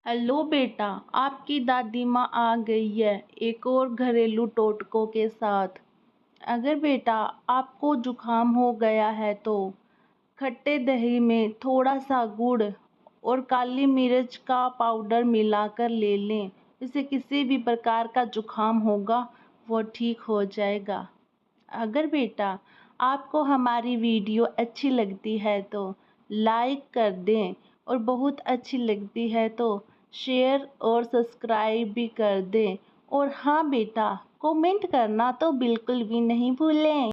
Hello बेटा, आपकी दादी माँ आ गई है एक और घरेलू टोटकों के साथ। अगर बेटा आपको जुकाम हो गया है तो खट्टे दही में थोड़ा सा गुड़ और काली मिर्च का पाउडर मिलाकर ले लें। इससे किसी भी प्रकार का जुकाम होगा वो ठीक हो जाएगा। अगर बेटा आपको हमारी वीडियो अच्छी लगती है तो लाइक कर दें और बहुत अच्छी लगती है तो शेयर और सब्सक्राइब भी कर दें। और हाँ बेटा, कमेंट करना तो बिल्कुल भी नहीं भूलें।